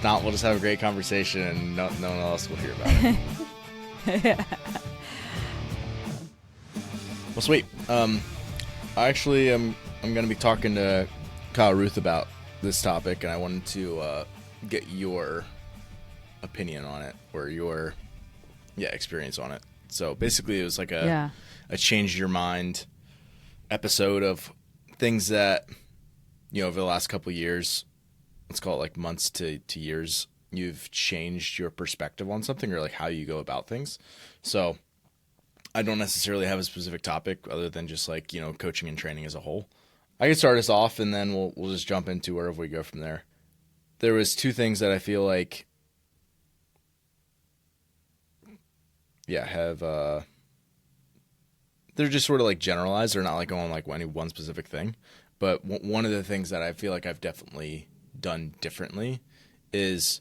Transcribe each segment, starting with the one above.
not, we'll just have a great conversation and no one else will hear about it. Well, sweet. I actually am I'm going to be talking to Kyle Ruth about this topic, and I wanted to get your opinion on it, or your experience on it. So basically it was like a change your mind episode of things that, over the last couple of years, let's call it like months to years, you've changed your perspective on something, or like how you go about things. So I don't necessarily have a specific topic other than just like, coaching and training as a whole. I can start us off, and then we'll just jump into wherever we go from there. There was two things that I feel like have they're just sort of like generalized. They're not like going like any one specific thing. But one of the things that I feel like I've definitely done differently is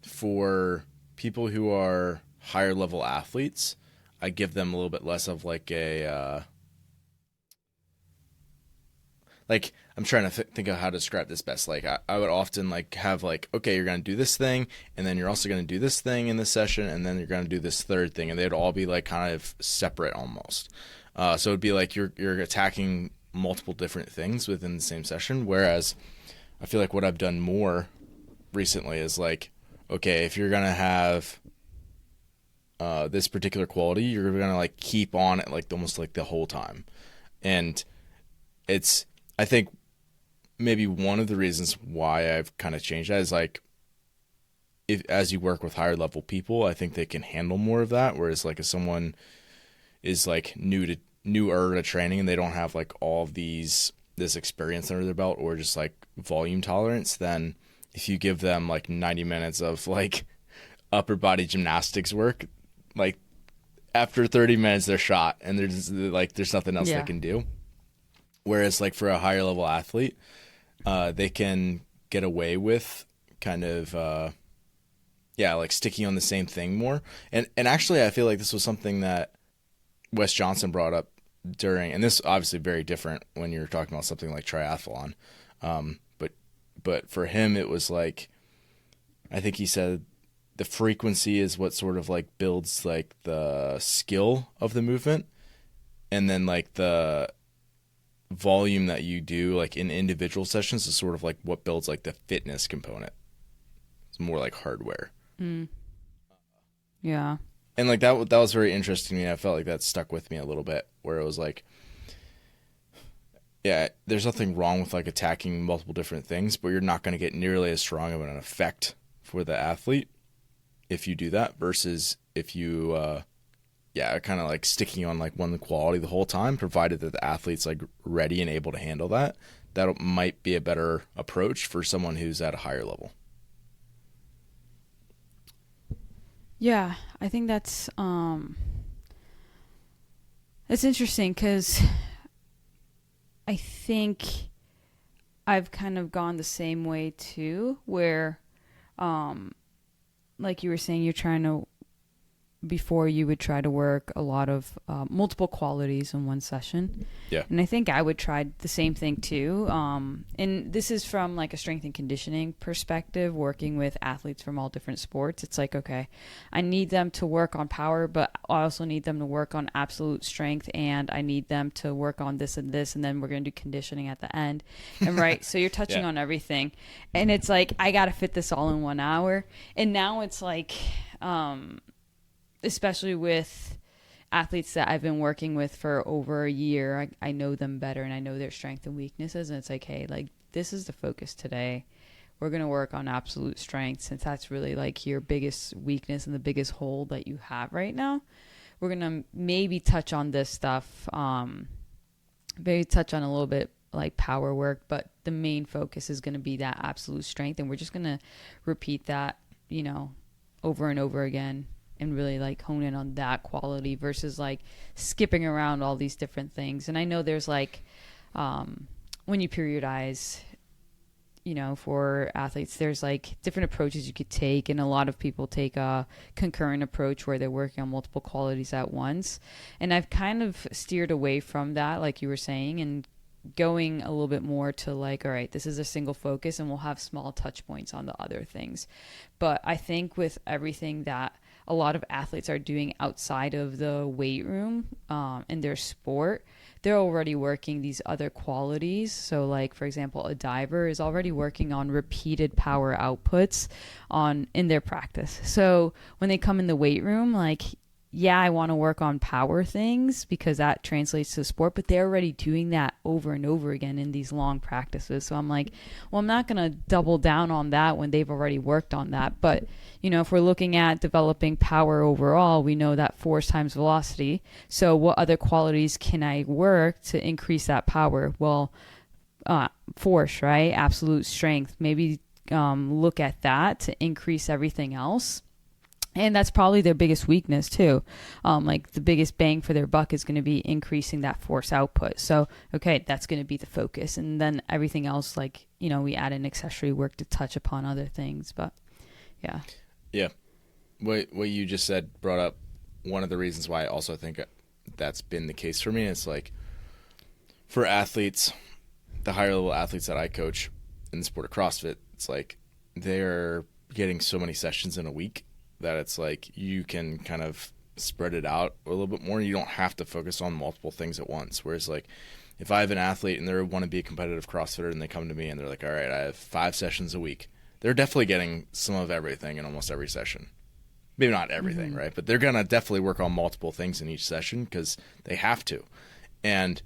for people who are higher level athletes, I give them a little bit less of like a like, I'm trying to think of how to describe this best. Like, I would often like have like, okay, you're going to do this thing, and then you're also going to do this thing in this session, and then you're going to do this third thing, and they'd all be like kind of separate almost. So it'd be like you're attacking multiple different things within the same session. Whereas I feel like what I've done more recently is like, okay, if you're going to have this particular quality, you're going to like keep on it like almost like the whole time. And I think maybe one of the reasons why I've kind of changed that is like, as you work with higher level people, I think they can handle more of that. Whereas like if someone is like newer to training and they don't have like all of this experience under their belt, or just like volume tolerance, then if you give them like 90 minutes of like upper body gymnastics work, like after 30 minutes they're shot, and there's nothing else they can do. Whereas like for a higher level athlete, they can get away with kind of, like sticking on the same thing more. And actually I feel like this was something that Wes Johnson brought up during, and this is obviously very different when you're talking about something like triathlon. But for him, it was like, I think he said the frequency is what sort of like builds like the skill of the movement. And then like the volume that you do like in individual sessions is sort of like what builds like the fitness component. It's more like hardware. Yeah. And like that was very interesting to me. I felt like that stuck with me a little bit, where it was like, yeah, there's nothing wrong with like attacking multiple different things, but you're not going to get nearly as strong of an effect for the athlete if you do that, versus if you kind of like sticking on like one quality the whole time, provided that the athlete's like ready and able to handle that. That might be a better approach for someone who's at a higher level. Yeah, I think that's interesting, because I think I've kind of gone the same way too, where like you were saying, you're trying to, before you would try to work a lot of multiple qualities in one session. Yeah. And I think I would try the same thing too. And this is from like a strength and conditioning perspective, working with athletes from all different sports. It's like, okay, I need them to work on power, but I also need them to work on absolute strength, and I need them to work on this and this, and then we're going to do conditioning at the end. And right, so you're touching on everything. And it's like, I got to fit this all in 1 hour. And now it's like, especially with athletes that I've been working with for over a year, I know them better, and I know their strengths and weaknesses. And it's like, hey, like, this is the focus today. We're going to work on absolute strength, since that's really like your biggest weakness and the biggest hole that you have right now. We're going to maybe touch on this stuff, maybe touch on a little bit like power work, but the main focus is going to be that absolute strength. And we're just going to repeat that, over and over again, and really like hone in on that quality versus like skipping around all these different things. And I know there's like, when you periodize, for athletes, there's like different approaches you could take. And a lot of people take a concurrent approach where they're working on multiple qualities at once. And I've kind of steered away from that, like you were saying, and going a little bit more to like, all right, this is a single focus and we'll have small touch points on the other things. But I think with everything that a lot of athletes are doing outside of the weight room in their sport, they're already working these other qualities. So like, for example, a diver is already working on repeated power outputs in their practice. So when they come in the weight room, like, yeah, I want to work on power things because that translates to sport, but they're already doing that over and over again in these long practices. So I'm like, well, I'm not going to double down on that when they've already worked on that. But, you know, if we're looking at developing power overall, we know that force times velocity. So what other qualities can I work to increase that power? Well, force, right? Absolute strength. Maybe look at that to increase everything else. And that's probably their biggest weakness too. Like the biggest bang for their buck is going to be increasing that force output. So, okay, that's going to be the focus. And then everything else, like, you know, we add an accessory work to touch upon other things. But yeah. Yeah. What you just said brought up one of the reasons why I also think that's been the case for me. It's like for athletes, the higher level athletes that I coach in the sport of CrossFit, it's like they're getting so many sessions in a week that it's like you can kind of spread it out a little bit more. You don't have to focus on multiple things at once. Whereas like if I have an athlete and they want to be a competitive CrossFitter and they come to me and they're like, all right, I have 5 sessions a week, they're definitely getting some of everything in almost every session. Maybe not everything, right? But they're going to definitely work on multiple things in each session because they have to. And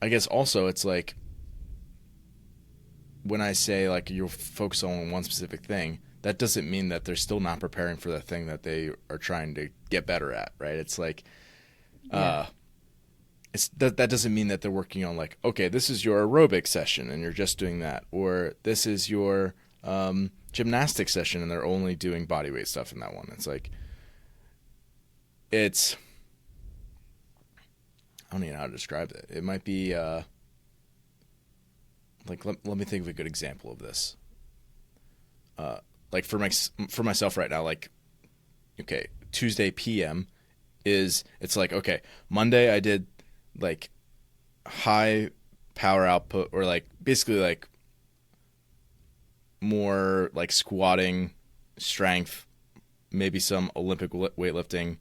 I guess also it's like when I say like you're focused on one specific thing, that doesn't mean that they're still not preparing for the thing that they are trying to get better at, right? It's like, that doesn't mean that they're working on like, okay, this is your aerobic session and you're just doing that, or this is your gymnastics session and they're only doing body weight stuff in that one. It's like, I don't even know how to describe it. It might be like let me think of a good example of this. Like for myself right now, like, okay, Tuesday PM it's like, okay, Monday I did like high power output or like basically like more like squatting, strength, maybe some Olympic weightlifting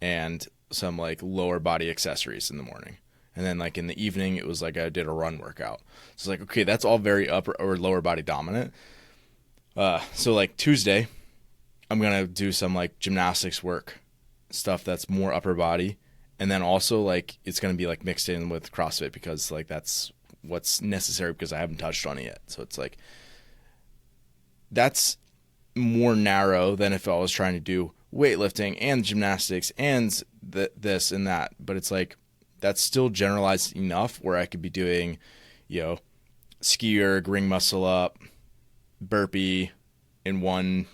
and some like lower body accessories in the morning. And then like in the evening, it was like I did a run workout. So it's like, okay, that's all very upper or lower body dominant. So like Tuesday, I'm going to do some like gymnastics work, stuff that's more upper body. And then also like, it's going to be like mixed in with CrossFit because like that's what's necessary because I haven't touched on it yet. So it's like, that's more narrow than if I was trying to do weightlifting and gymnastics and this and that. But it's like, that's still generalized enough where I could be doing, you know, ski erg, ring muscle up, burpee in one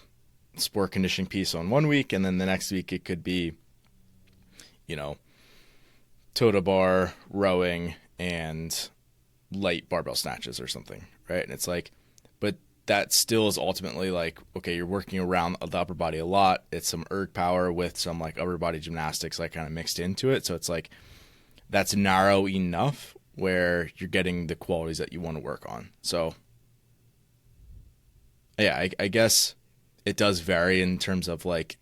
sport conditioning piece on one week, and then the next week it could be, you know, toe to bar, rowing, and light barbell snatches or something, right? And it's like, but that still is ultimately like, okay, you're working around the upper body a lot. It's some erg power with some like upper body gymnastics like kind of mixed into it. So it's like, that's narrow enough where you're getting the qualities that you want to work on. So yeah, I guess it does vary in terms of like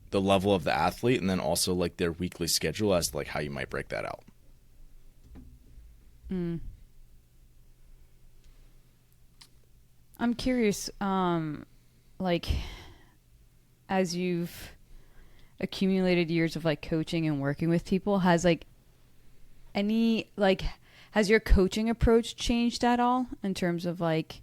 the level of the athlete and then also like their weekly schedule as to like how you might break that out. I'm curious, like as you've accumulated years of like coaching and working with people, has your coaching approach changed at all in terms of like,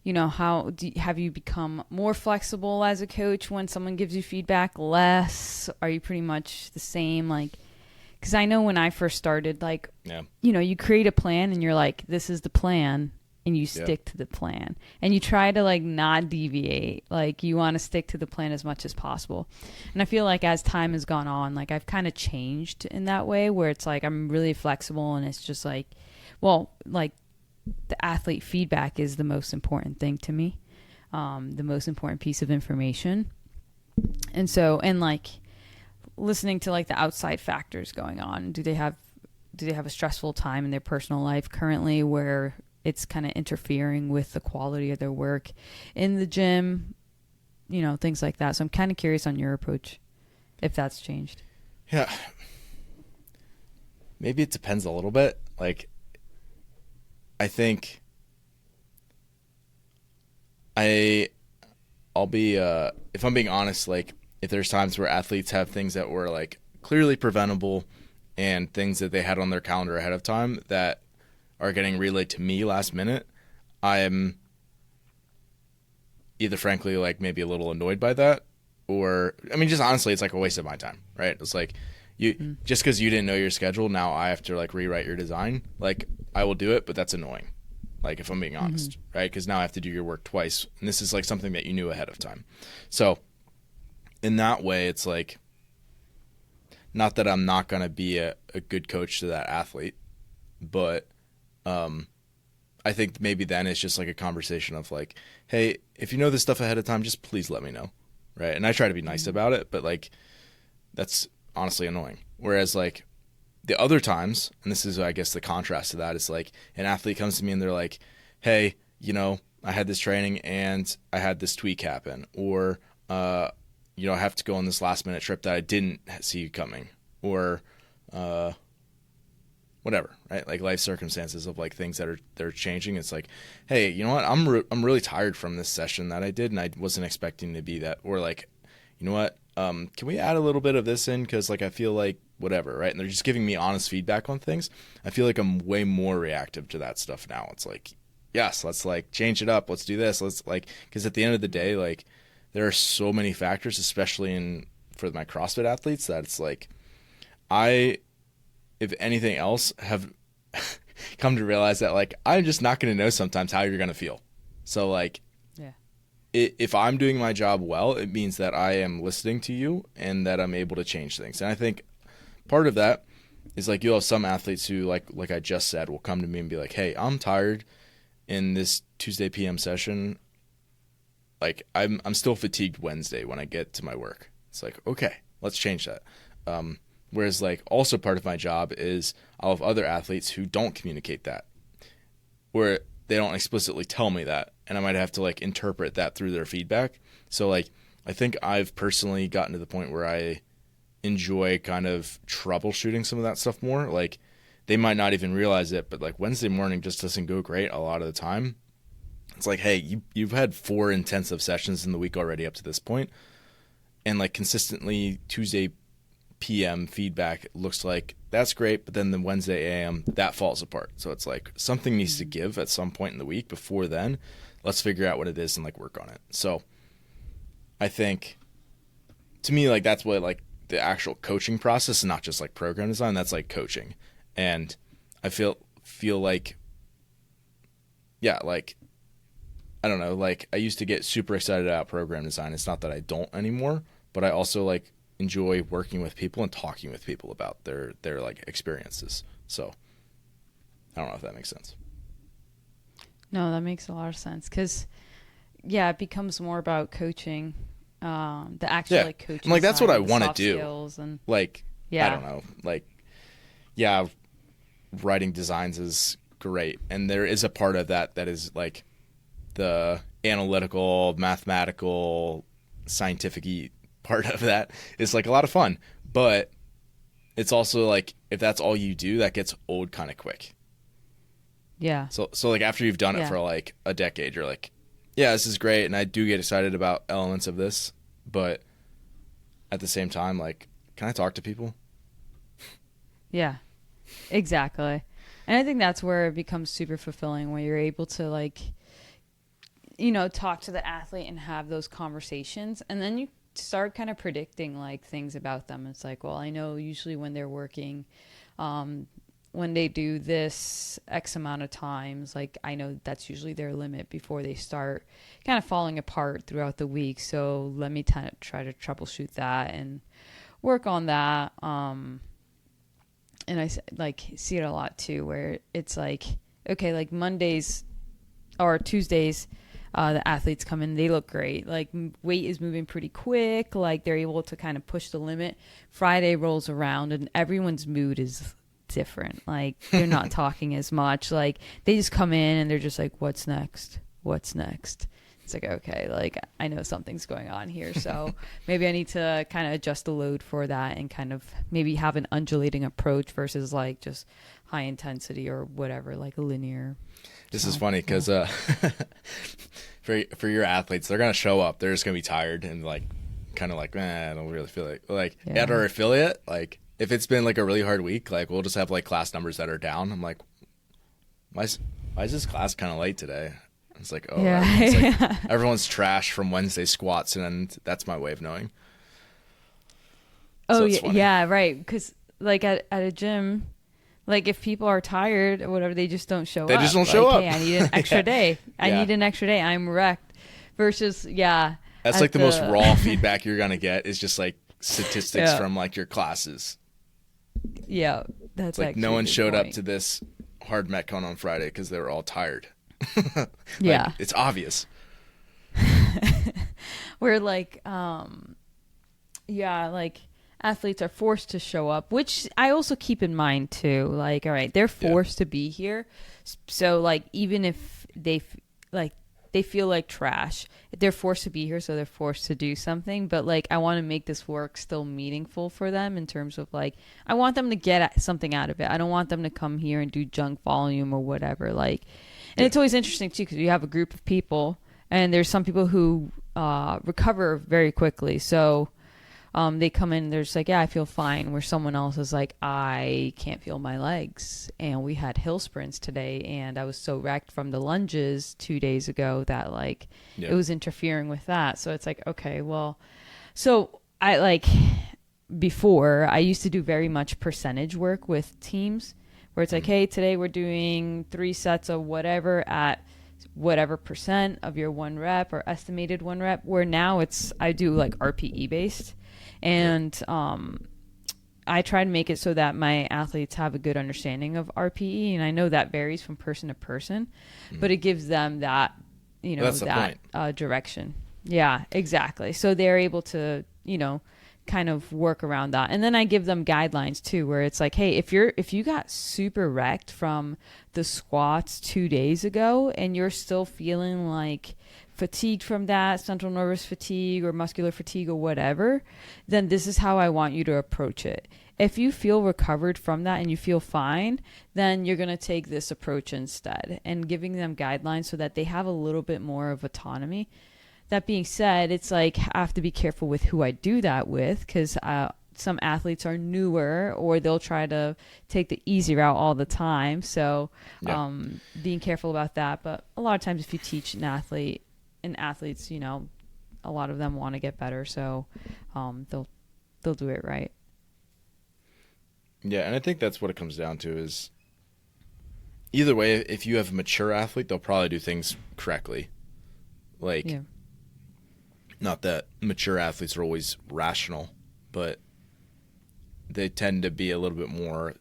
you know, have you become more flexible as a coach when someone gives you feedback, less? Are you pretty much the same? Like, because I know when I first started, like, you know, you create a plan and you're like, this is the plan, and you stick to the plan. And you try to, like, not deviate. Like, you want to stick to the plan as much as possible. And I feel like as time has gone on, like, I've kind of changed in that way where it's like I'm really flexible and it's just like, well, like, the athlete feedback is the most important thing to me, the most important piece of information. And so, and like listening to like the outside factors going on, do they have do they have a stressful time in their personal life currently where it's kind of interfering with the quality of their work in the gym, things like that. So I'm kind of curious on your approach, if that's changed. Yeah. Maybe it depends a little bit. Like, I think I'll be, if I'm being honest, like, if there's times where athletes have things that were, like, clearly preventable and things that they had on their calendar ahead of time that are getting relayed to me last minute, I'm either frankly, like, maybe a little annoyed by that, or, I mean, just honestly, it's like a waste of my time, right? It's like, just because you didn't know your schedule, now I have to, like, rewrite your design. Like, I will do it, but that's annoying. Like, if I'm being honest, right? Because now I have to do your work twice. And this is, like, something that you knew ahead of time. So, in that way, it's like, not that I'm not going to be a good coach to that athlete, but I think maybe then it's just, like, a conversation of, like, hey, if you know this stuff ahead of time, just please let me know, right? And I try to be nice about it, but, like, that's honestly annoying. Whereas, like, the other times, and this is, I guess, the contrast to that, is like an athlete comes to me and they're like, hey, I had this training and I had this tweak happen, or, I have to go on this last minute trip that I didn't see you coming, or, whatever, right? Like, life circumstances of, like, things that are changing. It's like, hey, you know what? I'm really tired from this session that I did, and I wasn't expecting to be that, or, like, you know what? Can we add a little bit of this in? Cause, like, I feel like whatever, right? And they're just giving me honest feedback on things. I feel like I'm way more reactive to that stuff now. It's like, yes, let's, like, change it up. Let's do this. Let's, like, cause at the end of the day, like, there are so many factors, especially for my CrossFit athletes, that it's like, if anything else, have come to realize that, like, I'm just not going to know sometimes how you're going to feel. So, like, if I'm doing my job well, it means that I am listening to you and that I'm able to change things. And I think part of that is, like, you'll have some athletes who, like I just said, will come to me and be like, hey, I'm tired in this Tuesday PM session. Like, I'm still fatigued Wednesday when I get to my work. It's like, okay, let's change that. Whereas, like, also part of my job is I'll have other athletes who don't communicate that, where they don't explicitly tell me that, and I might have to, like, interpret that through their feedback. So, like, I think I've personally gotten to the point where I enjoy kind of troubleshooting some of that stuff more. Like, they might not even realize it, but, like, Wednesday morning just doesn't go great a lot of the time. It's like, hey, you've had 4 intensive sessions in the week already up to this point, and, like, consistently Tuesday PM feedback looks like that's great, but then the Wednesday AM, that falls apart. So it's like something needs to give at some point in the week. Before then, let's figure out what it is and, like, work on it. So I think, to me, like, that's what, like, the actual coaching process, and not just, like, program design, that's, like, coaching. And I feel like, yeah, like, I don't know, like, I used to get super excited about program design. It's not that I don't anymore, but I also, like, enjoy working with people and talking with people about their like, experiences. So I don't know if that makes sense. No, that makes a lot of sense, because it becomes more about coaching, the actual like coaching. And, like, that's what I want to do. And, like, I don't know, like, writing designs is great, and there is a part of that is, like, the analytical, mathematical, scientific part of that is, like, a lot of fun, but it's also, like, if that's all you do, that gets old kind of quick. Yeah. So like, after you've done it for, like, a decade, you're like, yeah, this is great, and I do get excited about elements of this, but at the same time, like, can I talk to people? Yeah, exactly. And I think that's where it becomes super fulfilling, when you're able to, like, talk to the athlete and have those conversations, and then you start kind of predicting, like, things about them. It's like, well, I know usually when they're working, when they do this X amount of times, like, I know that's usually their limit before they start kind of falling apart throughout the week. So let me try to troubleshoot that and work on that. And I, like, see it a lot too, where it's like, okay, like, Mondays or Tuesdays, the athletes come in, they look great. Like, weight is moving pretty quick. Like, they're able to kind of push the limit. Friday rolls around and everyone's mood is different. Like they're not talking as much. Like they just come in and they're just like, what's next? What's next? It's like, okay, like I know something's going on here. So maybe I need to kind of adjust the load for that and kind of maybe have an undulating approach versus like just high intensity or whatever, like a linear. This is funny because for your athletes, they're gonna show up. They're just gonna be tired and like kind of like, I don't really feel like at our affiliate. Like if it's been like a really hard week, like we'll just have like class numbers that are down. I'm like, why is this class kind of late today? It's like, oh, everyone's trash from Wednesday squats, and that's my way of knowing. Oh, yeah, right. Because like at a gym, like if people are tired or whatever, they just don't show up. They just don't show up. Hey, I need an extra day. I need an extra day. I'm wrecked. Versus, that's like the most raw feedback you're gonna get is just like statistics from like your classes. Yeah, that's like no one showed up to this hard metcon on Friday because they were all tired. Yeah, it's obvious. We're like, like athletes are forced to show up, which I also keep in mind too. Like, all right, they're forced to be here, so like even if they feel like trash, they're forced to be here, so they're forced to do something. But like, I want to make this work still meaningful for them in terms of like, I want them to get something out of it. I don't want them to come here and do junk volume or whatever. Like. And it's always interesting, too, because you have a group of people, and there's some people who recover very quickly. So they come in, they're just like, I feel fine, where someone else is like, I can't feel my legs. And we had hill sprints today, and I was so wrecked from the lunges 2 days ago that, like, it was interfering with that. So it's like, okay, well, so I, like, before, I used to do very much percentage work with teams. Where it's like, hey, today we're doing 3 sets of whatever at whatever percent of your 1 rep or estimated 1 rep. Where now I do like RPE based. And I try to make it so that my athletes have a good understanding of RPE. And I know that varies from person to person, but it gives them that, direction. Yeah, exactly. So they're able to, kind of work around that. And then I give them guidelines too, where it's like, hey, if you got super wrecked from the squats 2 days ago and you're still feeling like fatigued from that, central nervous fatigue or muscular fatigue or whatever, then this is how I want you to approach it. If you feel recovered from that and you feel fine, then you're going to take this approach instead, and giving them guidelines so that they have a little bit more of autonomy. That being said, it's like I have to be careful with who I do that with, because some athletes are newer or they'll try to take the easy route all the time. So being careful about that. But a lot of times if you teach an athlete, and athletes, a lot of them want to get better. So they'll do it right. Yeah, and I think that's what it comes down to is either way, if you have a mature athlete, they'll probably do things correctly. Like, not that mature athletes are always rational, but they tend to be a little bit more,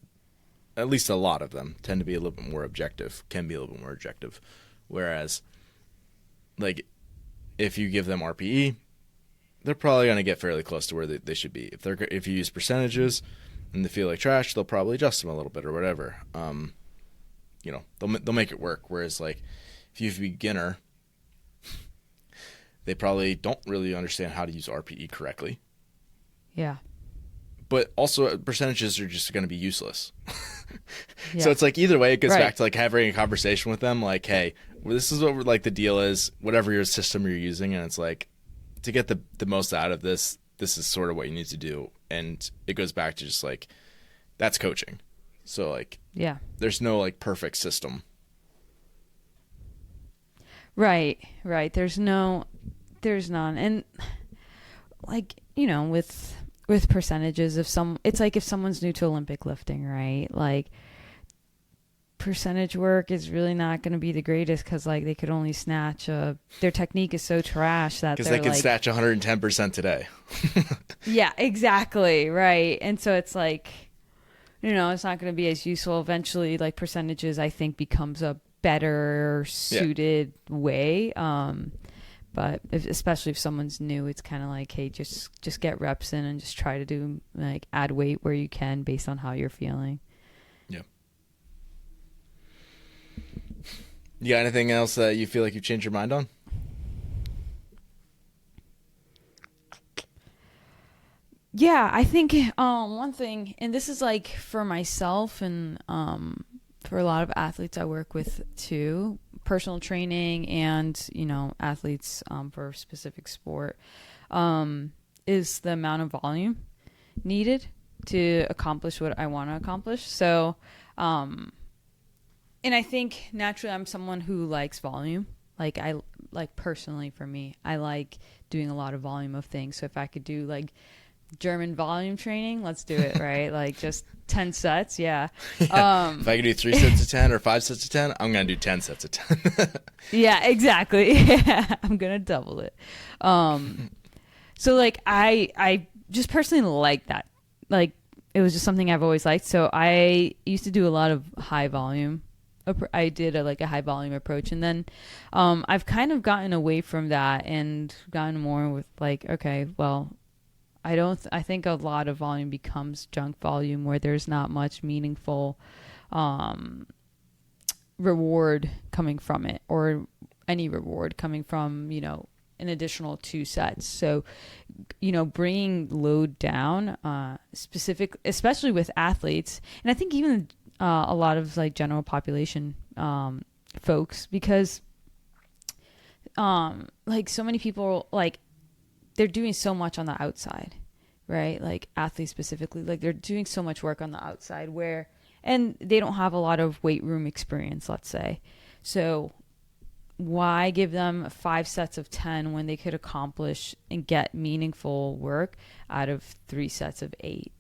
at least a lot of them, tend to be a little bit more objective, can be a little bit more objective. Whereas, like, if you give them RPE, they're probably going to get fairly close to where they should be. If you use percentages and they feel like trash, they'll probably adjust them a little bit or whatever. They'll make it work. Whereas, like, if you have a beginner, they probably don't really understand how to use RPE correctly. Yeah. But also percentages are just going to be useless. So it's like either way, it goes back to like having a conversation with them. Like, hey, this is what like the deal is, whatever your system you're using. And it's like, to get the most out of this is sort of what you need to do. And it goes back to just like, that's coaching. So like, there's no like perfect system. Right. There's none. And like, with percentages, it's like if someone's new to Olympic lifting, right? Like percentage work is really not going to be the greatest because like they could only snatch their technique is so trash that because they can snatch 110% today. Yeah, exactly. Right. And so it's like, it's not going to be as useful. Eventually, like percentages, I think becomes a better suited way. But especially if someone's new, it's kind of like, hey, just get reps in and just try to do like add weight where you can based on how you're feeling. You got anything else that you feel like you've changed your mind on? Yeah, I think one thing, and this is like for myself and for a lot of athletes I work with too, personal training and athletes for a specific sport, is the amount of volume needed to accomplish what I want to accomplish. So, and I think naturally I'm someone who likes volume. Like personally for me, I like doing a lot of volume of things. So if I could do like German volume training, let's do it, right? Like just 10 sets. Yeah. If I could do 3 sets of 10 or 5 sets of 10, I'm going to do 10 sets of 10. Yeah, exactly. Yeah, I'm going to double it. So like I just personally like that. Like it was just something I've always liked. So I used to do a lot of high volume. I did a high volume approach, and then I've kind of gotten away from that and gotten more with like, okay, well, I think a lot of volume becomes junk volume where there's not much meaningful reward coming from it, or any reward coming from, an additional 2 sets. So, bringing load down, especially with athletes, and I think even a lot of like general population folks, because like so many people, like they're doing so much on the outside, right? Like athletes specifically, like they're doing so much work on the outside and they don't have a lot of weight room experience, let's say. So why give them 5 sets of 10 when they could accomplish and get meaningful work out of 3 sets of 8,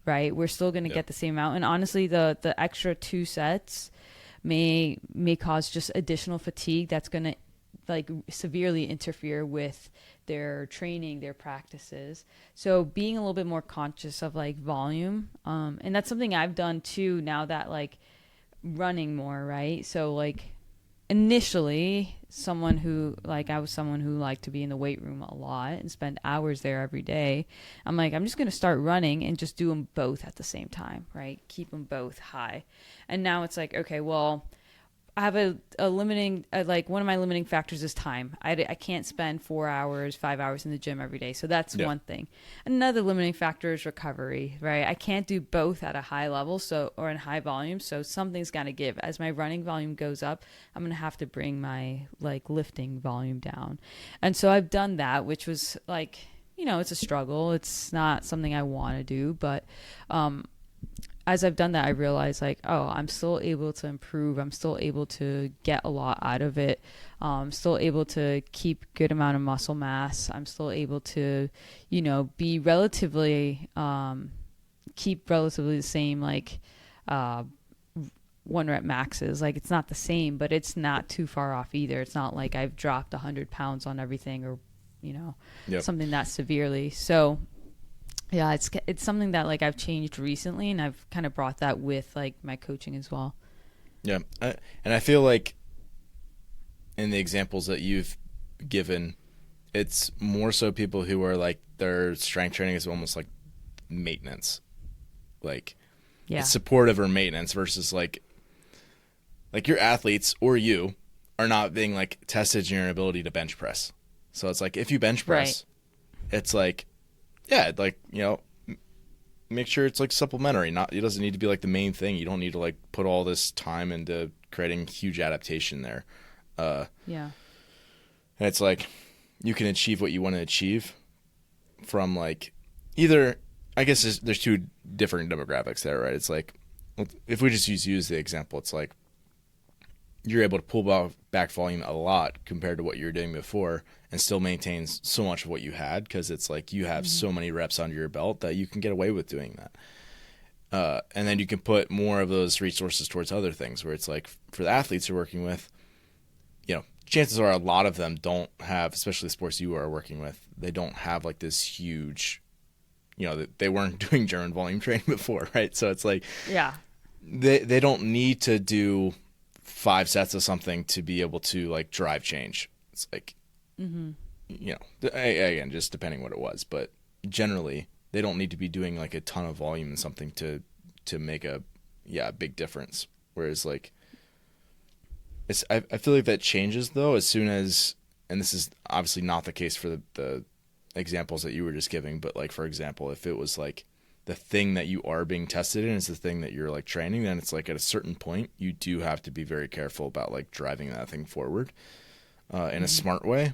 right? We're still going to get the same amount. And honestly, the extra 2 sets may cause just additional fatigue that's going to like severely interfere with their training, their practices. So being a little bit more conscious of like volume, and that's something I've done too now that like running more, right? So like initially I was someone who liked to be in the weight room a lot and spend hours there every day. I'm like, I'm just going to start running and just do them both at the same time, right? Keep them both high. And now it's like, okay, well, I have a limiting, like one of my limiting factors is time. I can't spend 4 hours, 5 hours in the gym every day. So that's one thing. Another limiting factor is recovery, right? I can't do both at a high level or in high volume. So something's got to give. As my running volume goes up, I'm going to have to bring my like lifting volume down. And so I've done that, which was like, it's a struggle. It's not something I want to do, but, as I've done that, I realized like, oh, I'm still able to improve. I'm still able to get a lot out of it. I'm still able to keep good amount of muscle mass. I'm still able to, be relatively, keep relatively the same, like, 1 rep maxes. Like it's not the same, but it's not too far off either. It's not like I've dropped 100 pounds on everything or, something that severely. So, yeah, it's something that like I've changed recently, and I've kind of brought that with like my coaching as well. Yeah, and I feel like in the examples that you've given, it's more so people who are like their strength training is almost like maintenance, like it's supportive or maintenance versus like your athletes or you are not being like tested in your ability to bench press. So it's like if you bench press, it's like. Yeah, like, make sure it's like supplementary. It doesn't need to be like the main thing. You don't need to like put all this time into creating huge adaptation there. Yeah. And it's like you can achieve what you want to achieve from like either, I guess there's 2 different demographics there, right? It's like, if we just use the example, it's like you're able to pull back volume a lot compared to what you were doing before and still maintain so much of what you had, because it's like you have so many reps under your belt that you can get away with doing that. And then you can put more of those resources towards other things where it's like for the athletes you're working with, chances are a lot of them don't have, especially the sports you are working with, they don't have like this huge, they weren't doing German volume training before, right? So it's like they don't need to do 5 sets of something to be able to like drive change. It's like, again, just depending what it was, but generally they don't need to be doing like a ton of volume and something to make a big difference. Whereas like I feel like that changes though as soon as, and this is obviously not the case for the examples that you were just giving, but like for example, if it was like the thing that you are being tested in is the thing that you're like training, then it's like at a certain point you do have to be very careful about like driving that thing forward in a smart way.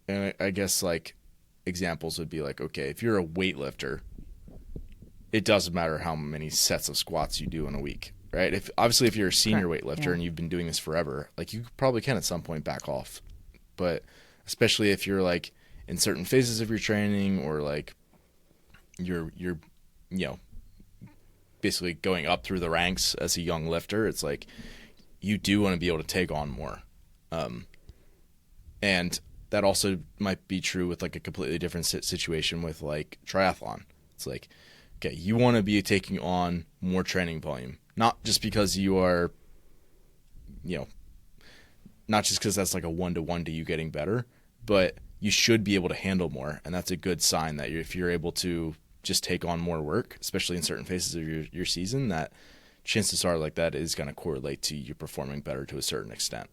And I guess like examples would be like, okay, if you're a weightlifter, it doesn't matter how many sets of squats you do in a week, right? If you're a senior weightlifter and you've been doing this forever, like you probably can at some point back off. But especially if you're like in certain phases of your training, or like you're basically going up through the ranks as a young lifter, it's like you do want to be able to take on more. And that also might be true with like a completely different situation with like triathlon. It's like, okay, you want to be taking on more training volume, not just because you are, not just because that's like a 1-to-1 to you getting better, but you should be able to handle more. And that's a good sign that if you're able to just take on more work, especially in certain phases of your season, that chances are like that is going to correlate to you performing better to a certain extent.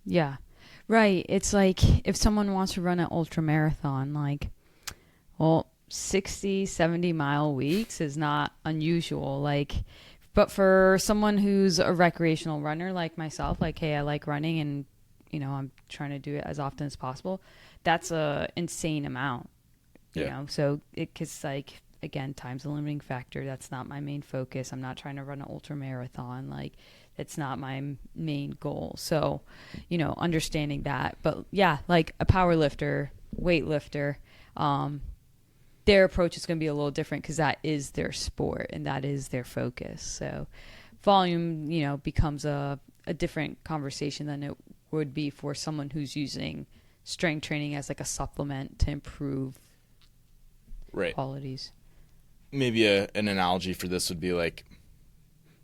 Yeah. Right. It's like if someone wants to run an ultra marathon, like, well, 60, 70-mile weeks is not unusual. Like, but for someone who's a recreational runner like myself, like, hey, I like running and, I'm trying to do it as often as possible. That's a insane amount, you know? So cause like, again, time's a limiting factor. That's not my main focus. I'm not trying to run an ultra marathon. Like, it's not my main goal. So, understanding that. But yeah, like a power lifter, weightlifter, their approach is going to be a little different because that is their sport and that is their focus. So volume, becomes a different conversation than it would be for someone who's using strength training as like a supplement to improve qualities. Maybe an analogy for this would be like,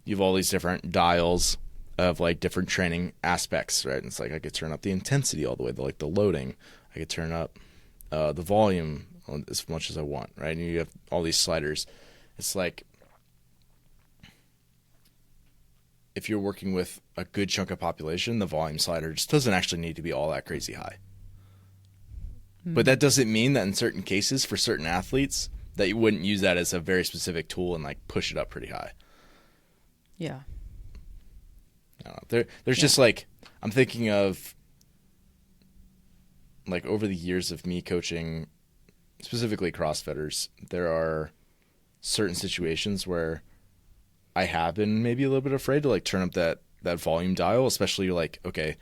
you have all these different dials of like different training aspects, right? And it's like I could turn up the intensity all the way to like the loading. I could turn up the volume as much as I want, right? And you have all these sliders. It's like if you're working with a good chunk of population, the volume slider just doesn't actually need to be all that crazy high. But that doesn't mean that in certain cases for certain athletes that you wouldn't use that as a very specific tool and like push it up pretty high. Yeah. I don't know. There's just like, I'm thinking of like over the years of me coaching specifically CrossFitters, there are certain situations where I have been maybe a little bit afraid to like turn up that volume dial, especially like, okay,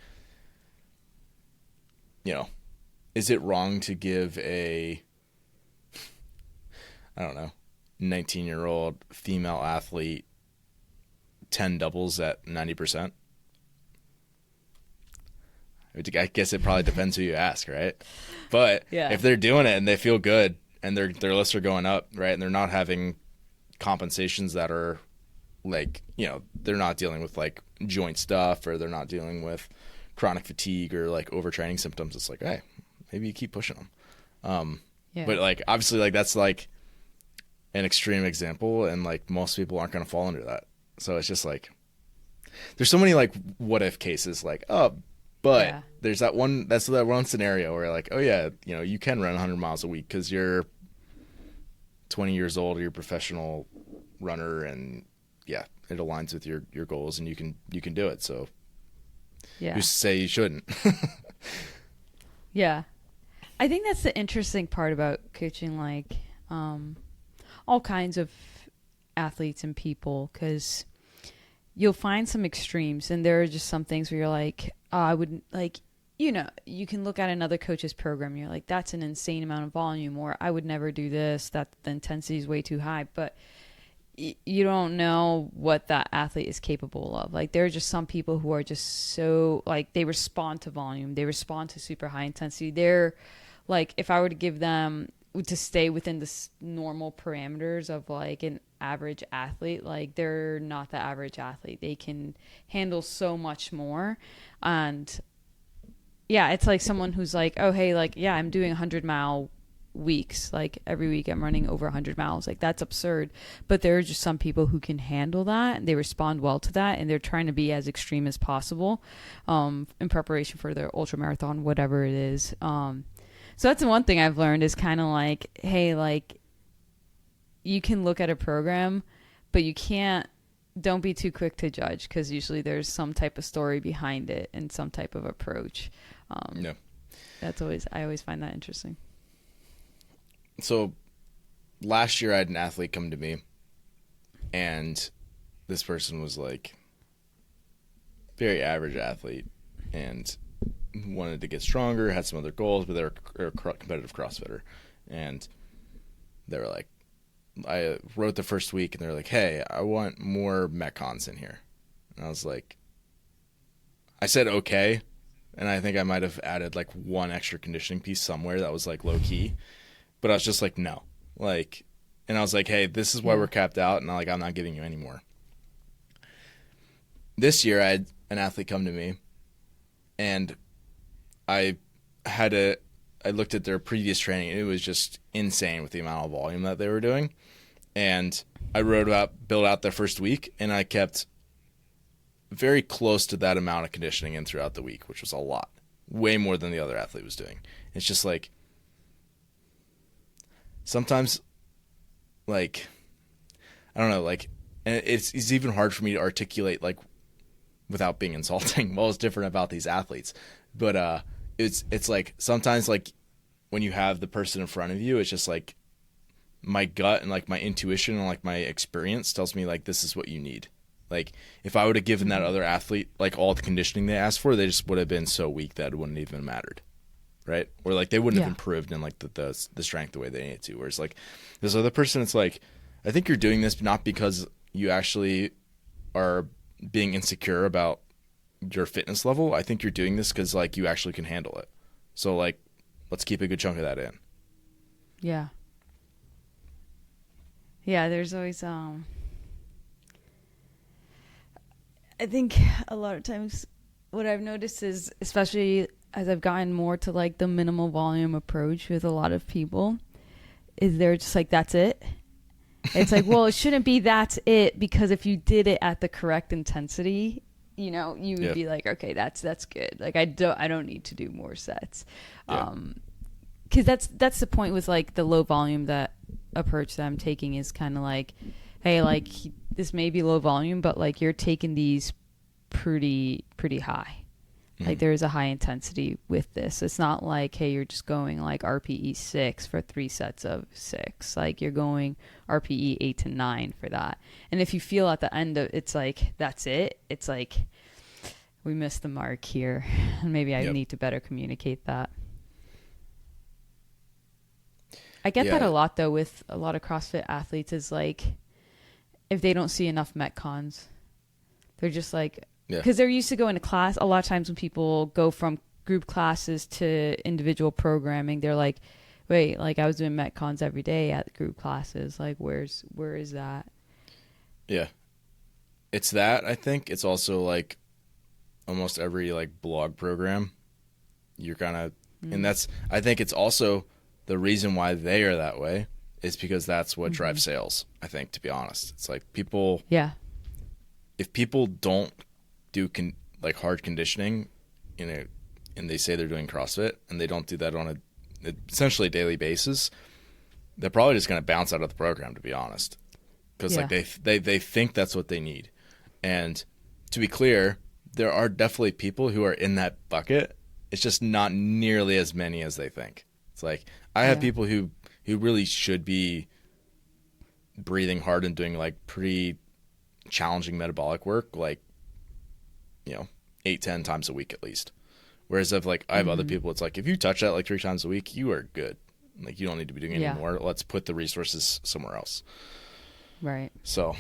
is it wrong to give a, I don't know, 19-year-old female athlete 10 doubles at 90%? I guess it probably depends who you ask, right? But if they're doing it and they feel good and their lifts are going up, right, and they're not having compensations that are like, they're not dealing with like joint stuff, or they're not dealing with chronic fatigue or like overtraining symptoms, it's like, hey, maybe you keep pushing them. But like obviously like that's like an extreme example, and like most people aren't going to fall under that. So it's just like there's so many like what if cases, like, but there's that one scenario where like, oh yeah, you can run 100 miles a week because you're 20 years old, or you're a professional runner, and it aligns with your goals, and you can do it. So you say you shouldn't. I think that's the interesting part about coaching, like all kinds of athletes and people, because you'll find some extremes, and there are just some things where you're like, I wouldn't, like, you can look at another coach's program and you're like, that's an insane amount of volume, or I would never do this, that the intensity is way too high. But you don't know what that athlete is capable of. Like, there are just some people who are just so, like, they respond to volume, they respond to super high intensity. They're like, if I were to give them to stay within the normal parameters of like an average athlete, like, they're not the average athlete. They can handle so much more. And it's like someone who's like, oh, hey, like, I'm doing 100-mile weeks. Like every week I'm running over 100 miles. Like that's absurd. But there are just some people who can handle that and they respond well to that, and they're trying to be as extreme as possible in preparation for their ultra marathon, whatever it is. So that's the one thing I've learned is kind of like, hey, like you can look at a program, but you don't be too quick to judge, because usually there's some type of story behind it and some type of approach. Yeah. I always find that interesting. So last year I had an athlete come to me, and this person was like very average athlete and wanted to get stronger, had some other goals, but they were a competitive CrossFitter. And they were like, I wrote the first week and they're like, hey, I want more Metcons in here. And I was like, I said okay. And I think I might have added like one extra conditioning piece somewhere that was like low key. But I was just like, no. Like, and I was like, hey, this is why we're capped out, and I'm not giving you any more. This year I had an athlete come to me, and I looked at their previous training, and it was just insane with the amount of volume that they were doing. And I built out their first week, and I kept very close to that amount of conditioning in throughout the week, which was a lot, way more than the other athlete was doing. It's just like, sometimes, like, I don't know, like, and it's even hard for me to articulate, like, without being insulting what was different about these athletes. But it's like, sometimes, like, when you have the person in front of you, it's just like my gut and like my intuition and like my experience tells me like this is what you need. Like if I would have given that other athlete like all the conditioning they asked for, they just would have been so weak that it wouldn't even have mattered, right? Or like they wouldn't have improved in like the strength the way they needed to. Whereas like this other person, it's like, I think you're doing this not because you actually are being insecure about your fitness level. I think you're doing this because like you actually can handle it. So like, let's keep a good chunk of that in. Yeah. Yeah, there's always I think a lot of times what I've noticed is, especially as I've gotten more to like the minimal volume approach with a lot of people, is they're just like, that's it. It's like, well, it shouldn't be that's it, because if you did it at the correct intensity, you know, you would be like, okay, that's good. Like I don't need to do more sets. Because that's the point with like the low volume that approach that I'm taking, is kind of like, hey, like this may be low volume, but like you're taking these pretty high. Like there's a high intensity with this. It's not like, hey, you're just going like RPE 6 for 3 sets of 6. Like you're going RPE 8 to 9 for that. And if you feel at the end of it's like, that's it. It's like, we missed the mark here. And maybe I need to better communicate that. I get that a lot though with a lot of CrossFit athletes, is like if they don't see enough Metcons, they're just like, because they're used to going to class. A lot of times when people go from group classes to individual programming, they're like, wait, like I was doing Metcons every day at group classes. Like where is that? Yeah. It's that, I think. It's also like almost every like blog program. You're kind of, and that's, I think it's also the reason why they are that way is because that's what drives sales, I think, to be honest. It's like people, if people don't do like hard conditioning, you know, and they say they're doing CrossFit and they don't do that on a essentially daily basis, they're probably just going to bounce out of the program, to be honest, because like they think that's what they need. And to be clear, there are definitely people who are in that bucket. It's just not nearly as many as they think. It's like I have people who really should be breathing hard and doing like pretty challenging metabolic work, like, you know, 8-10 times a week at least. Whereas I have other people, it's like, if you touch that like 3 times a week, you are good. Like you don't need to be doing any more. Let's put the resources somewhere else. Right. So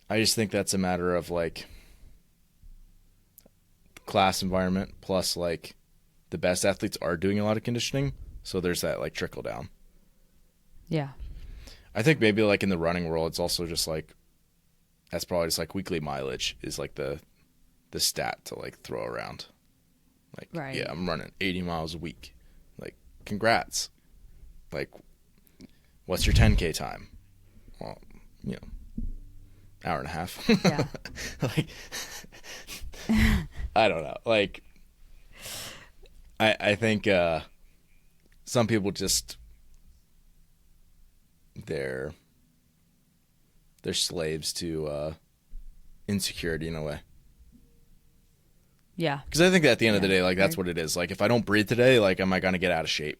I just think that's a matter of like class environment, plus like the best athletes are doing a lot of conditioning. So there's that like trickle down. Yeah. I think maybe like in the running world, it's also just like, that's probably just like weekly mileage is like the stat to like throw around. Like, yeah, I'm running 80 miles a week. Like, congrats. Like, what's your 10K time? Well, hour and a half. Yeah. Like, I don't know. Like, I think some people just they're slaves to insecurity in a way. Yeah. Because I think at the end of the day, like, that's Right. what it is. Like, if I don't breathe today, like, am I going to get out of shape?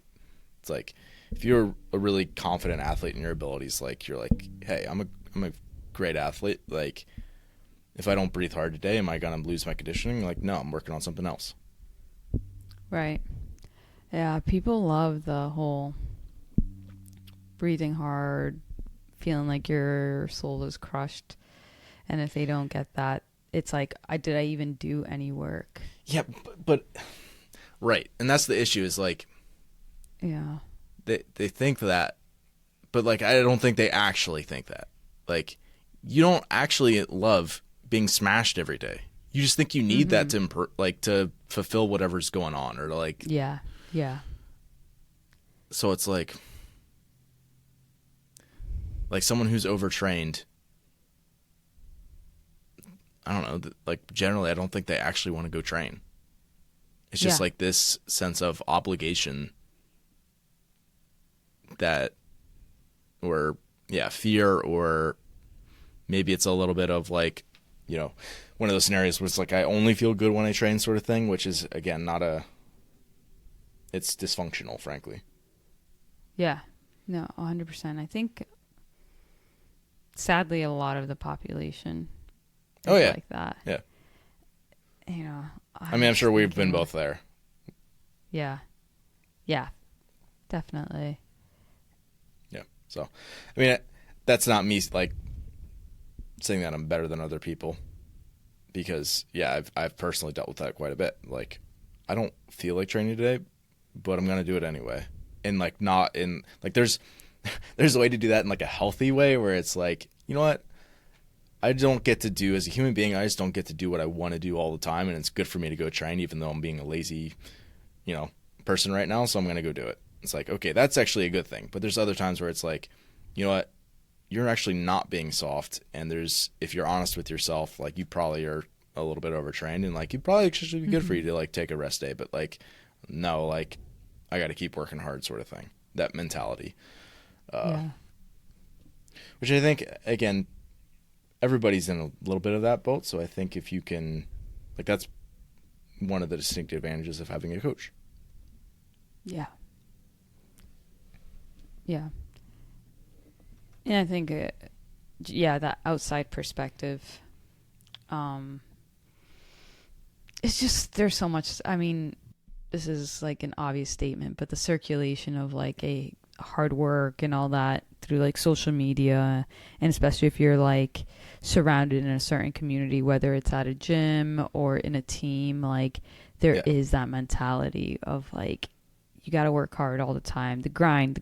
It's like, if you're a really confident athlete in your abilities, like, you're like, hey, I'm a great athlete. Like, if I don't breathe hard today, am I going to lose my conditioning? Like, no, I'm working on something else. Right. Yeah, people love the whole breathing hard, feeling like your soul is crushed. And if they don't get that, it's like, did I even do any work? Yeah, but right. And that's the issue is, like, Yeah. they think that, but, like, I don't think they actually think that. Like, you don't actually love being smashed every day. You just think you need that to to fulfill whatever's going on, or like, Yeah. Yeah. so it's like someone who's overtrained, I don't know, like, generally I don't think they actually want to go train. It's just like this sense of obligation that, or fear, or maybe it's a little bit of, like, one of those scenarios where it's like, I only feel good when I train sort of thing, which is, again, it's dysfunctional, frankly. Yeah. No, 100%. I think, sadly, a lot of the population is like that. Yeah. I mean, I'm sure we've been both there. Yeah. Yeah. Definitely. Yeah. So, I mean, that's not me, like, saying that I'm better than other people, because I've personally dealt with that quite a bit. Like, I don't feel like training today, but I'm gonna do it anyway. And, like, not in, like, there's a way to do that in, like, a healthy way, where it's like, you know what, I don't get to do, as a human being, I just don't get to do what I want to do all the time, and it's good for me to go train, even though I'm being a lazy person right now, so I'm gonna go do it. It's like, okay, that's actually a good thing. But there's other times where it's like, you know what, you're actually not being soft, and if you're honest with yourself, like, you probably are a little bit overtrained, and, like, you probably should be good for you to, like, take a rest day, but, like, no, like, I got to keep working hard, sort of thing. That mentality, which I think, again, everybody's in a little bit of that boat. So I think if you can, like, that's one of the distinct advantages of having a coach. Yeah. Yeah. And I think, that outside perspective, it's just, there's so much, I mean, this is, like, an obvious statement, but the circulation of, like, a hard work and all that through, like, social media, and especially if you're, like, surrounded in a certain community, whether it's at a gym or in a team, like, there is that mentality of, like, you got to work hard all the time, the grind.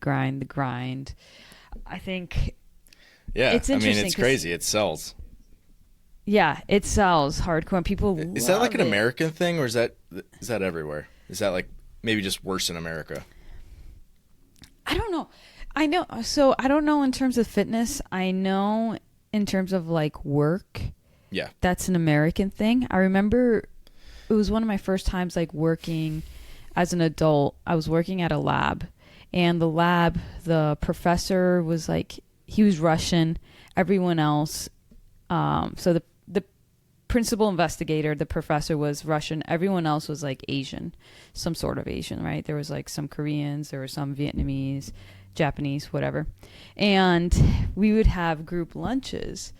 I think it's interesting. I mean, it's crazy. It sells. Yeah, it sells hardcore. People is that, like, an it. American thing, or is that everywhere? Is that, like, maybe just worse in America? I don't know. I know. So I don't know in terms of fitness. I know in terms of, like, work. Yeah. That's an American thing. I remember it was one of my first times, like, working as an adult. I was working at a lab, and the professor was, like, he was Russian. Everyone else, so the principal investigator, the professor, was Russian. Everyone else was, like, Asian, some sort of Asian, right? There was, like, some Koreans, there were some Vietnamese, Japanese, whatever. And we would have group lunches,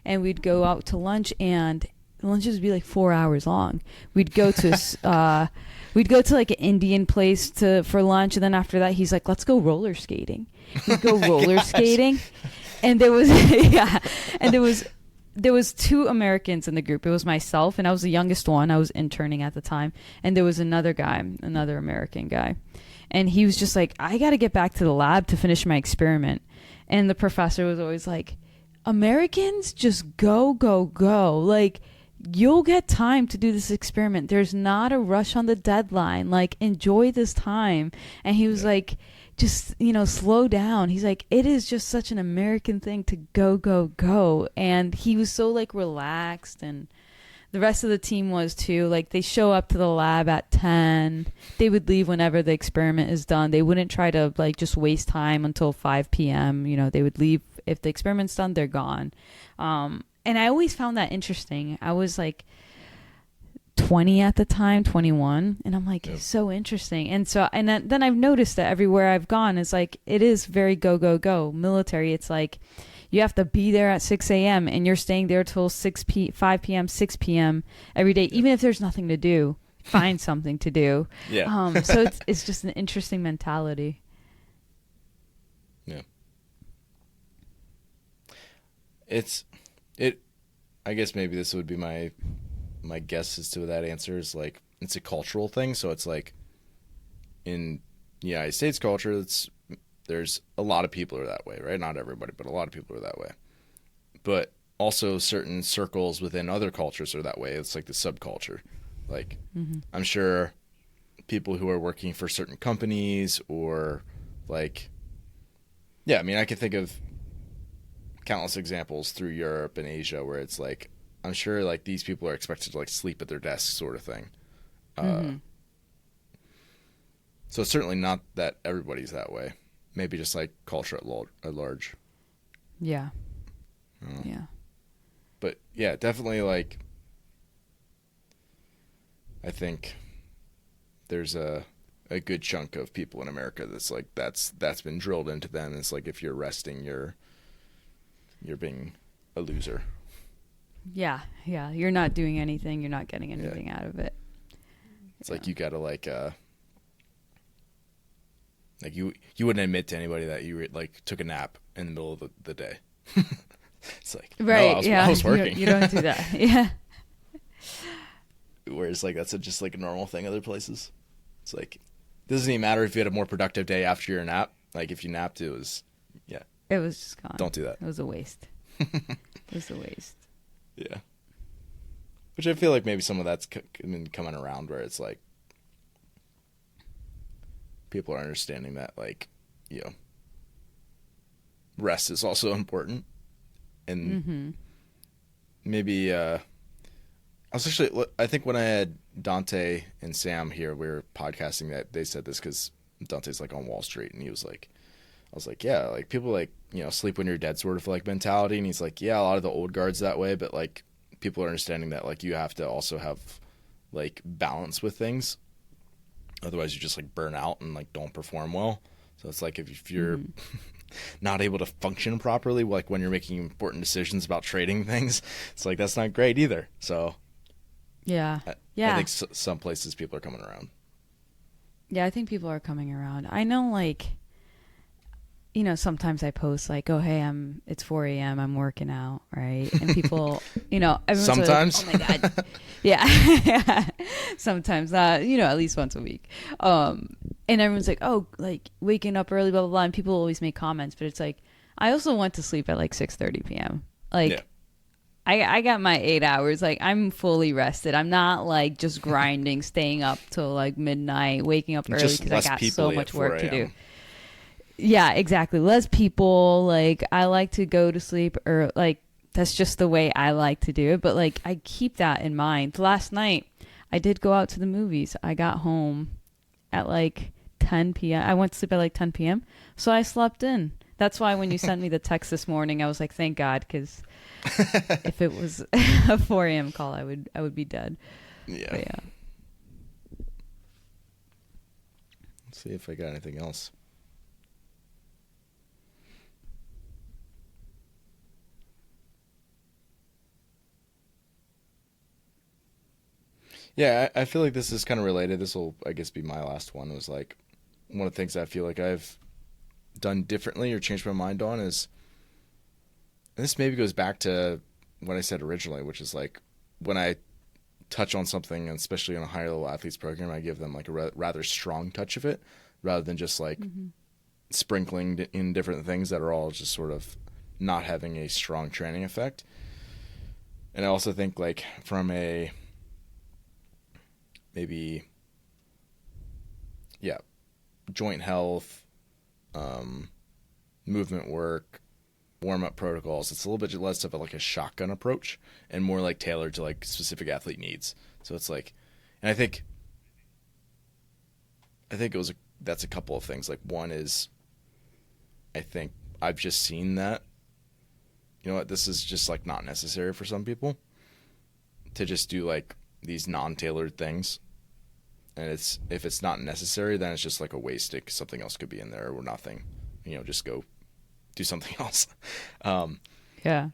and we'd go out to lunch, and lunches would be, like, 4 hours long. We'd go to like, an Indian place for lunch, and then after that, he's like, let's go roller skating. We'd go roller skating, and there was there was two Americans in the group. It was myself, and I was the youngest one. I was interning at the time. And there was another American guy. And he was just like, I got to get back to the lab to finish my experiment. And the professor was always like, Americans just go, go, go. Like, you'll get time to do this experiment. There's not a rush on the deadline. Like, enjoy this time. And he was like, just, slow down. He's like, it is just such an American thing to go, go, go. And he was so like relaxed, and the rest of the team was too. Like, they show up to the lab at 10. They would leave whenever the experiment is done. They wouldn't try to like just waste time until 5 p.m. They would leave. If the experiment's done, they're gone. And I always found that interesting. I was like 20 at the time, 21. And I'm like, it's so interesting. And so, and then I've noticed that everywhere I've gone is like, it is very go, go, go. Military, it's like, you have to be there at 6 a.m. and you're staying there till 5 p.m., 6 p.m. every day. Even if there's nothing to do, find something to do. Yeah. So it's just an interesting mentality. Yeah. I guess maybe this would be my guess as to that answer is like, it's a cultural thing. So it's like in the United States culture, there's a lot of people are that way, right? Not everybody, but a lot of people are that way. But also certain circles within other cultures are that way. It's like the subculture. Like, I'm sure people who are working for certain companies or like, yeah, I mean, I can think of countless examples through Europe and Asia where it's like, I'm sure like these people are expected to like sleep at their desks sort of thing. So it's certainly not that everybody's that way. Maybe just like culture at large. Yeah. Yeah. But yeah, definitely like, I think there's a good chunk of people in America that's like, that's been drilled into them. It's like, if you're resting, you're being a loser. Yeah. You're not doing anything. You're not getting anything out of it. It's like, you gotta like you wouldn't admit to anybody that you like took a nap in the middle of the day. It's like, right. No, I was working. You don't do that. Yeah. Whereas like, that's just like a normal thing other places. It's like, it doesn't even matter if you had a more productive day after your nap. Like, if you napped, it was just gone. Don't do that. It was a waste. It was a waste. Yeah. Which I feel like maybe some of that's been coming around where it's like, people are understanding that like, rest is also important. And maybe, I think when I had Dante and Sam here, we were podcasting, that they said this because Dante's like on Wall Street, and he was like, I was like, yeah, like people like, sleep when you're dead sort of like mentality. And he's like, yeah, a lot of the old guard's that way, but like people are understanding that like you have to also have like balance with things. Otherwise you just like burn out and like don't perform well. So it's like, if you're not able to function properly, like when you're making important decisions about trading things, it's like, that's not great either. So yeah. I think some places people are coming around. Yeah, I think people are coming around. I know, like, sometimes I post like, oh, hey, it's 4 a.m. I'm working out, right? And people, everyone's sometimes, like, oh my God. Yeah. Sometimes, at least once a week. And everyone's like, oh, like waking up early, blah, blah, blah. And people always make comments, but it's like, I also went to sleep at like 6:30 p.m. Like, I got my 8 hours. Like, I'm fully rested. I'm not like just grinding, staying up till like midnight, waking up early because I got so much work to do. Yeah, exactly. Less people. Like, I like to go to sleep, or like, that's just the way I like to do it. But like, I keep that in mind. Last night, I did go out to the movies. I got home at like 10 p.m. I went to sleep at like 10 p.m. So I slept in. That's why when you sent me the text this morning, I was like, thank God, because if it was a 4 a.m. call, I would be dead. Yeah. But yeah. Let's see if I got anything else. Yeah, I feel like this is kind of related. This will, I guess, be my last one. It was like, one of the things I feel like I've done differently or changed my mind on is, and this maybe goes back to what I said originally, which is like, when I touch on something, and especially in a higher level athletes program, I give them like a rather strong touch of it, rather than just like sprinkling in different things that are all just sort of not having a strong training effect. And I also think like from a maybe, yeah, joint health, um, movement work, warm up protocols, it's a little bit less of a, like a shotgun approach and more like tailored to like specific athlete needs. So it's like, and I think that's a couple of things. Like one is, I think I've just seen that, you know what, this is just like not necessary for some people to just do like these non-tailored things. And it's, if it's not necessary, then it's just like a waste. Something else could be in there or nothing, you know, just go do something else. Um, Yeah.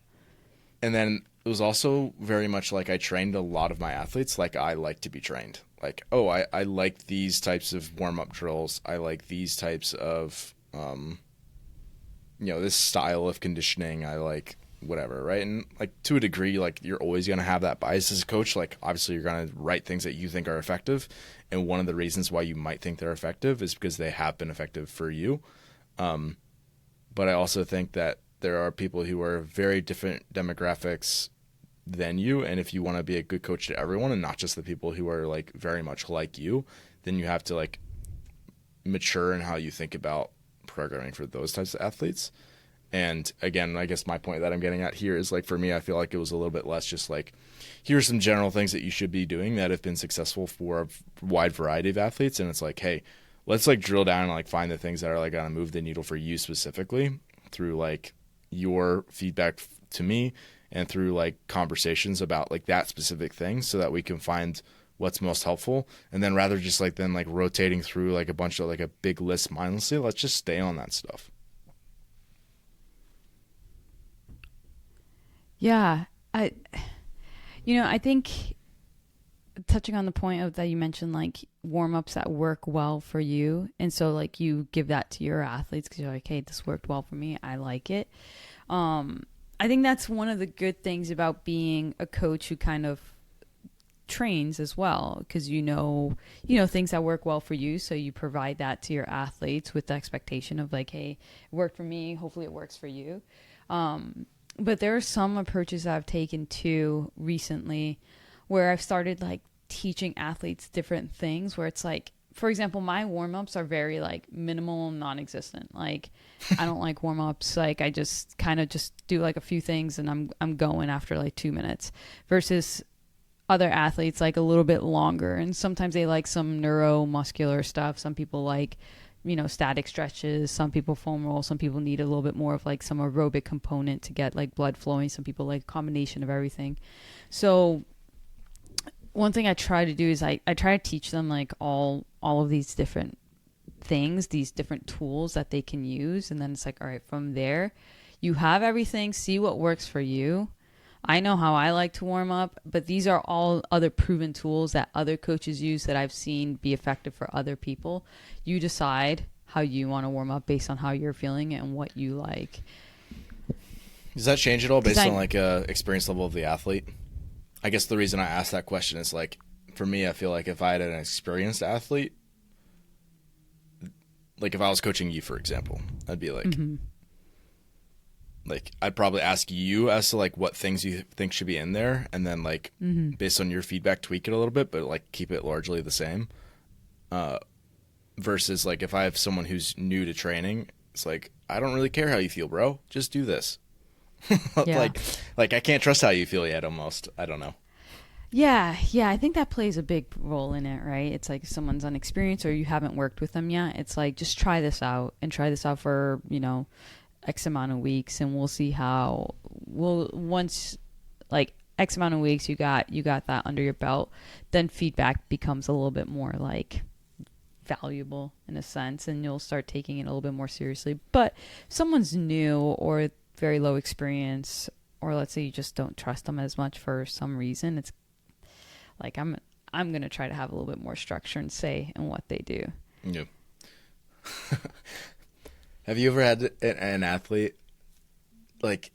and then it was also very much like I trained a lot of my athletes like I like to be trained. Like, oh, I like these types of warm-up drills. I like these types of, this style of conditioning. I like whatever, right? And like to a degree, like you're always going to have that bias as a coach. Like obviously you're going to write things that you think are effective. And one of the reasons why you might think they're effective is because they have been effective for you. But I also think that there are people who are very different demographics than you. And if you want to be a good coach to everyone and not just the people who are like very much like you, then you have to like mature in how you think about programming for those types of athletes. And again, I guess my point that I'm getting at here is like, for me, I feel like it was a little bit less just like, here are some general things that you should be doing that have been successful for a wide variety of athletes. And it's like, hey, let's like drill down and like find the things that are like going to move the needle for you specifically through like your feedback to me and through like conversations about like that specific thing so that we can find what's most helpful. And then rather just like then like rotating through like a bunch of like a big list mindlessly, let's just stay on that stuff. Yeah. I think touching on the point of that you mentioned like warm-ups that work well for you, and so like you give that to your athletes because you're like, hey, this worked well for me, I like it. I think that's one of the good things about being a coach who kind of trains as well, because things that work well for you, so you provide that to your athletes with the expectation of like, hey, it worked for me, hopefully it works for you. But there are some approaches I've taken too recently where I've started like teaching athletes different things where it's like, for example, my warm-ups are very like minimal, non-existent. Like I don't like warm-ups. Like I just kind of just do like a few things and I'm going after like 2 minutes, versus other athletes like a little bit longer. And sometimes they like some neuromuscular stuff. Some people like, static stretches. Some people foam roll. Some people need a little bit more of like some aerobic component to get like blood flowing. Some people like a combination of everything. So one thing I try to do is I try to teach them like all of these different things, these different tools that they can use. And then it's like, all right, from there, you have everything, see what works for you. I know how I like to warm up, but these are all other proven tools that other coaches use that I've seen be effective for other people. You decide how you want to warm up based on how you're feeling and what you like. Does that change at all based on like experience level of the athlete? I guess the reason I asked that question is like, for me, I feel like if I had an experienced athlete, like if I was coaching you, for example, I'd be like, like I'd probably ask you as to like what things you think should be in there, and then like based on your feedback, tweak it a little bit, but like keep it largely the same. Versus like if I have someone who's new to training, it's like, I don't really care how you feel, bro. Just do this. Yeah. like I can't trust how you feel yet. Almost, I don't know. Yeah, I think that plays a big role in it, right? It's like if someone's unexperienced or you haven't worked with them yet, it's like just try this out and try this out for, X amount of weeks, and we'll see how once like X amount of weeks you got that under your belt, then feedback becomes a little bit more like valuable in a sense, and you'll start taking it a little bit more seriously. But if someone's new or very low experience, or let's say you just don't trust them as much for some reason, it's like I'm going to try to have a little bit more structure and say in what they do. Yeah. Have you ever had an athlete, like,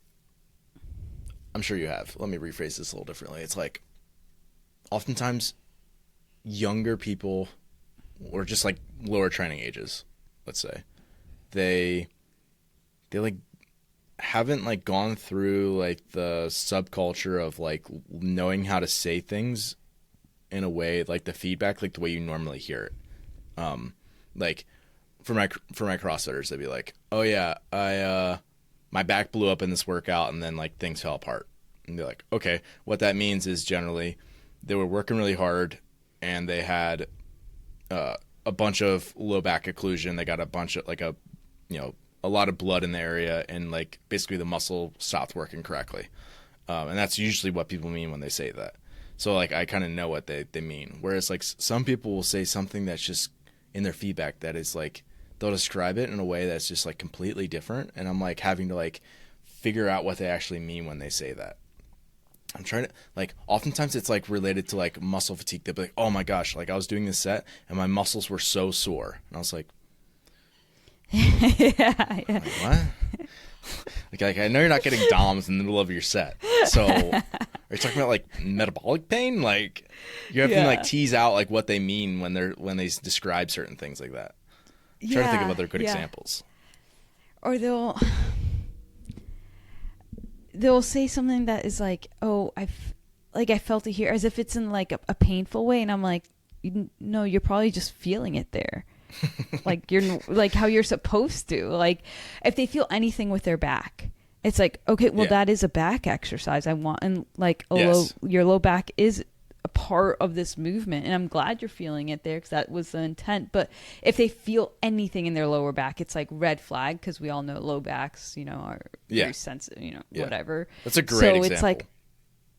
I'm sure you have. Let me rephrase this a little differently. It's like, oftentimes, younger people, or just like lower training ages, let's say, they like haven't like gone through like the subculture of like knowing how to say things in a way, like the feedback, like the way you normally hear it. Like for my CrossFitters, they'd be like, "Oh yeah, I my back blew up in this workout, and then like things fell apart." And they're like, "Okay, what that means is generally they were working really hard, and they had a bunch of low back occlusion. They got a bunch of like a lot of blood in the area, and like basically the muscle stopped working correctly." And that's usually what people mean when they say that. So like I kind of know what they mean. Whereas like some people will say something that's just in their feedback that is like they'll describe it in a way that's just like completely different, and I'm like having to like figure out what they actually mean when they say that. I'm trying to like oftentimes it's like related to like muscle fatigue. They'll be like, "Oh my gosh, like I was doing this set and my muscles were so sore," and I was like, yeah. like, what? like I know you're not getting DOMs in the middle of your set. So are you talking about like metabolic pain? Like you have to like tease out like what they mean when they describe certain things like that. I'm trying to think of other good examples. Or they'll say something that is like, "Oh, I felt it here," as if it's in like a painful way, and I'm like, "No, you're probably just feeling it there." Like you're like how you're supposed to. Like if they feel anything with their back, it's like, okay, well that is a back exercise I want, and like your low back is a part of this movement, and I'm glad you're feeling it there because that was the intent. But if they feel anything in their lower back, it's like red flag, because we all know low backs, are very sensitive, whatever. That's a great example.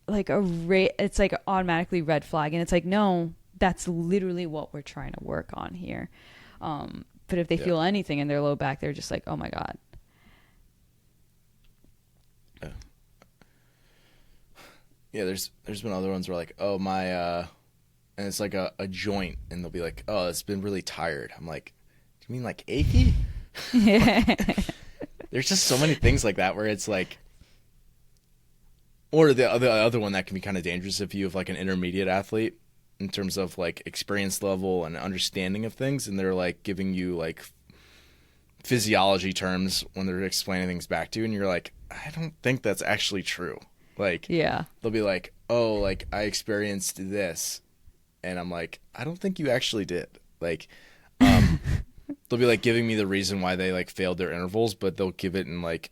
It's it's like automatically red flag, and it's like, no, that's literally what we're trying to work on here. But if they feel anything in their low back, they're just like, "Oh my God." Yeah, there's been other ones where like, "Oh my," and it's like a joint, and they'll be like, "Oh, it's been really tired." I'm like, "Do you mean like achy?" There's just so many things like that where it's like, or the other one that can be kind of dangerous if you have like an intermediate athlete in terms of like experience level and understanding of things, and they're like giving you like physiology terms when they're explaining things back to you, and you're like, I don't think that's actually true. Like, they'll be like, "Oh, like I experienced this," and I'm like, I don't think you actually did. Like, they'll be like giving me the reason why they like failed their intervals, but they'll give it in like,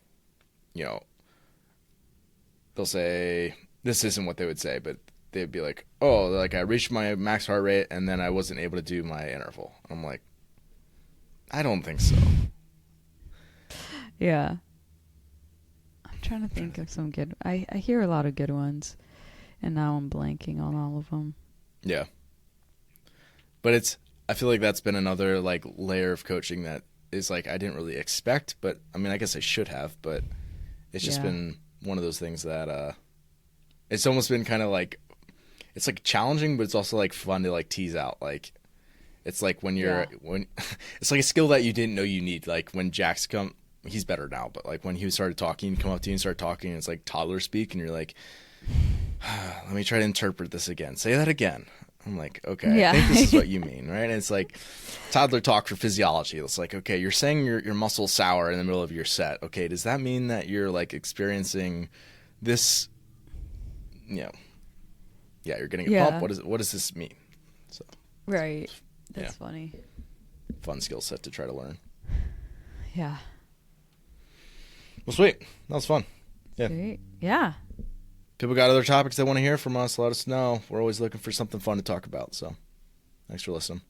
they'll say this isn't what they would say, but they'd be like, "Oh, like I reached my max heart rate and then I wasn't able to do my interval." I'm like, I don't think so. Yeah. I'm trying to think of some good. I hear a lot of good ones, and now I'm blanking on all of them. Yeah. But I feel like that's been another like layer of coaching that is like I didn't really expect, but I mean I guess I should have, but it's just been one of those things that it's almost been kind of like, it's like challenging, but it's also like fun to like tease out. Like it's like when it's like a skill that you didn't know you need. Like when Jack's he's better now, but like when he started talking, come up to you and start talking, and it's like toddler speak, and you're like, let me try to interpret this again. Say that again. I'm like, okay, I think this is what you mean, right? And it's like toddler talk for physiology. It's like, okay, you're saying your muscle's sour in the middle of your set. Okay, does that mean that you're like experiencing this, you're getting a pump? What does this mean? So right. That's funny. Fun skill set to try to learn. Yeah. Well, sweet. That was fun. Yeah. Sweet. Yeah. People got other topics they want to hear from us, let us know. We're always looking for something fun to talk about. So thanks for listening.